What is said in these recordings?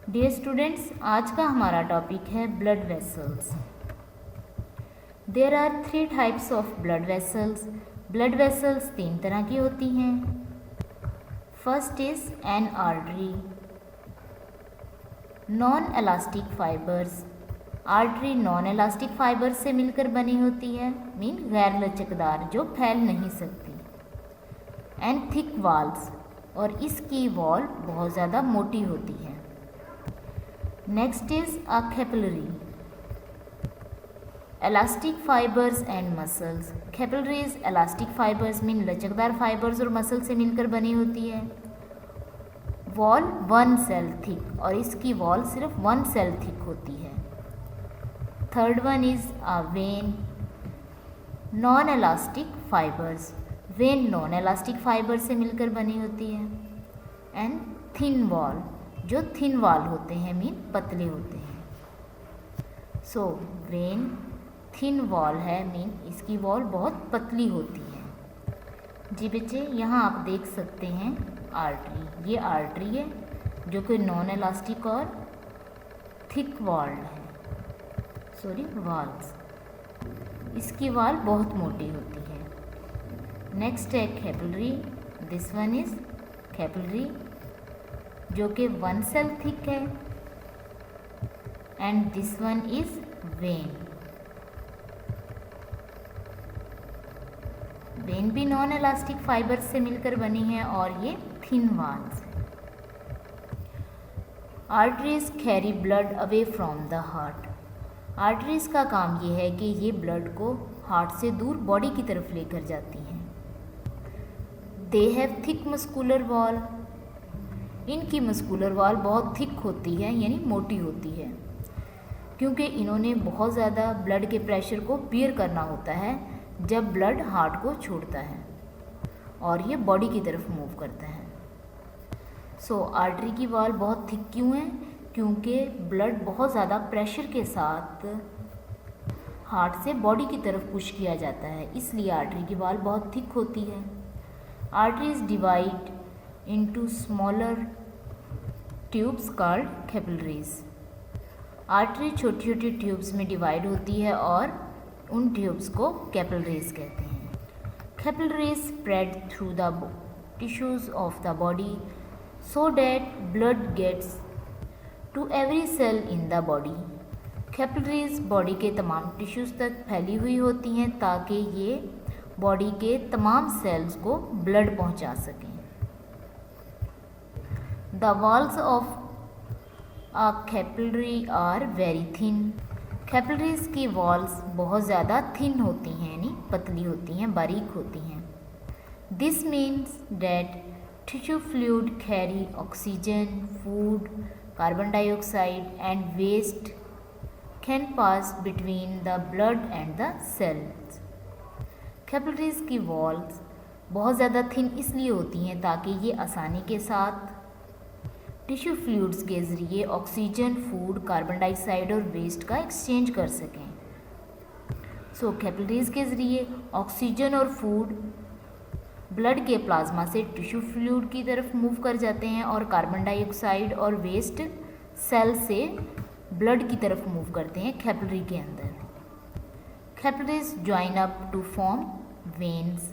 Dear students, आज का हमारा टॉपिक है blood vessels. There are 3 types of blood vessels. Blood vessels 3 तरह की होती हैं। First is an artery, non elastic fibres. Artery non elastic fibre से मिलकर बनी होती है, मीन गैर लचकदार, जो फैल नहीं सकती। एंड थिक वॉल्स, और इसकी वॉल बहुत ज़्यादा मोटी होती है। Next is a capillary, elastic fibers and muscles। Capillaries elastic fibers mean लचकदार फाइबर्स और मसल से मिलकर बनी होती है। वॉल 1 सेल थिक, और इसकी वॉल सिर्फ 1 सेल थिक होती है। Third one is a when, non elastic fibres. When non elastic fibre से मिलकर बनी होती है। एंड थिन वॉल, जो थिन वॉल होते हैं मीन पतले होते हैं। सो वेन थिन वॉल है मीन इसकी वॉल बहुत पतली होती है। जी बच्चे, यहाँ आप देख सकते हैं आर्टरी, ये आर्टरी है जो कि नॉन एलास्टिक और थिक वॉल्ड है, सॉरी वॉल्स। इसकी वॉल बहुत मोटी होती है। नेक्स्ट है capillary, this one is capillary जो कि 1 सेल थिक है। And this one is when. When भी नॉन एलास्टिक फाइबर से मिलकर बनी है और ये थिन वॉल्स है। Arteries carry blood away from the heart. Arteries का काम ये है कि ये ब्लड को हार्ट से दूर बॉडी की तरफ लेकर जाती हैं। They have thick muscular wall. इनकी मस्कुलर वॉल बहुत थिक होती है, यानी मोटी होती है, क्योंकि इन्होंने बहुत ज़्यादा ब्लड के प्रेशर को बियर करना होता है जब ब्लड हार्ट को छोड़ता है और ये बॉडी की तरफ मूव करता है। सो आर्टरी की वॉल बहुत थिक क्यों है? क्योंकि ब्लड बहुत ज़्यादा प्रेशर के साथ हार्ट से बॉडी की तरफ पुश किया जाता है, इसलिए आर्टरी की वॉल बहुत थिक होती है। Arteries divide into smaller tubes called capillaries. Artery छोटी छोटी ट्यूब्स में डिवाइड होती है और उन ट्यूब्स को कैपिलरीज कहते हैं। Capillaries spread through the tissues of the body so that blood gets to every cell in the body. Capillaries body के तमाम टिश्यूज तक फैली हुई होती हैं ताकि ये बॉडी के तमाम सेल्स को ब्लड पहुंचा सकें। The walls of a capillary are very thin. Capillaries की वॉल्स बहुत ज़्यादा थिन होती हैं, यानी पतली होती हैं, बारीक होती हैं। This means that tissue fluid carry oxygen, food, carbon dioxide and waste can pass between the blood and the cells. Capillaries की वॉल्स बहुत ज़्यादा थिन इसलिए होती हैं ताकि ये आसानी के साथ टिश्यू फ्लूइड्स के ज़रिए ऑक्सीजन, फूड, कार्बन डाइऑक्साइड और वेस्ट का एक्सचेंज कर सकें। सो कैपिलरीज के ज़रिए ऑक्सीजन और फूड ब्लड के प्लाज्मा से टिश्यू फ्लूइड की तरफ मूव कर जाते हैं और कार्बन डाइऑक्साइड और वेस्ट सेल से ब्लड की तरफ मूव करते हैं कैपिलरी के अंदर। Capillaries join up to form veins.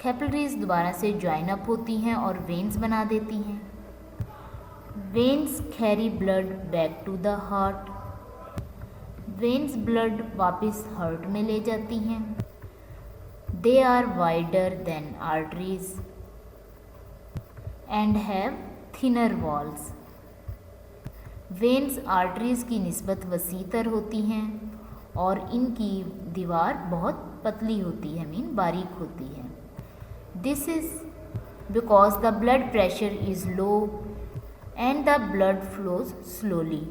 Capillaries दोबारा से ज्वाइन अप होती हैं और वेन्स बना देती हैं। Veins carry blood back to the heart. Veins blood वापस हार्ट में ले जाती हैं। They are wider than arteries and have thinner walls. Veins arteries की निस्बत वसीतर होती हैं और इनकी दीवार बहुत पतली होती है, मीन बारीक होती है। This is because the blood pressure is low and the blood flows slowly.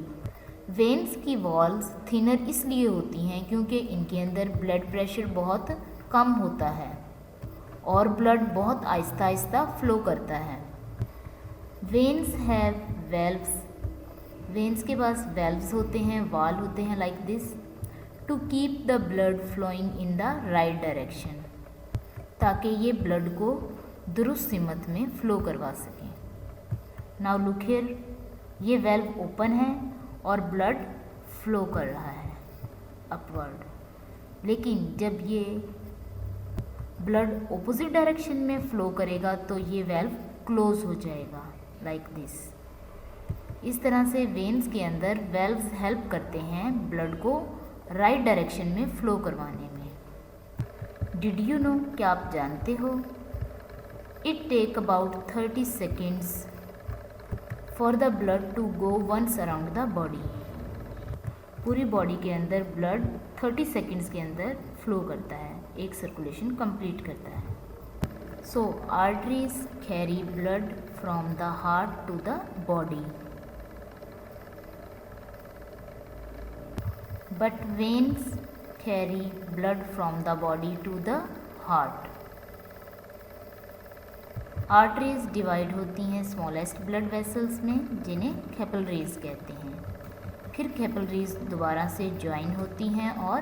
Veins की वॉल्स थिनर इसलिए होती हैं क्योंकि इनके अंदर ब्लड प्रेशर बहुत कम होता है और ब्लड बहुत आहिस्ता आहिस्ता फ्लो करता है। Veins have valves. वेन्स के पास वेल्व्स होते हैं, वाल होते हैं like this, to keep the blood flowing in the right direction, ताकि ये ब्लड को दुरुस्त सिमत में फ्लो करवा सकें। नाउ लुक हियर, ये वेल्व ओपन है और ब्लड फ्लो कर रहा है अपवर्ड, लेकिन जब ये ब्लड ऑपोजिट डायरेक्शन में फ्लो करेगा तो ये वेल्व क्लोज हो जाएगा लाइक दिस। इस तरह से वेन्स के अंदर वेल्व्स हेल्प करते हैं ब्लड को राइट डायरेक्शन में फ्लो करवाने में। डिड यू नो, क्या आप जानते हो? It take about 30 seconds for the blood to go once around the body. पूरी बॉडी के अंदर ब्लड 30 सेकेंड्स के अंदर फ्लो करता है, एक सर्कुलेशन कंप्लीट करता है। So arteries carry blood from the heart to the body, but veins carry blood from the body to the heart. Arteries divide होती हैं स्मॉलेस्ट ब्लड वेसल्स में, जिन्हें कैपिलरीज कहते हैं। फिर कैपिलरीज दोबारा से ज्वाइन होती हैं और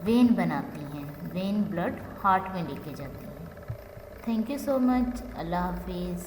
वेन बनाती हैं। वेन ब्लड हार्ट में लेके जाती हैं। Thank you so much. अल्लाह हाफिज़।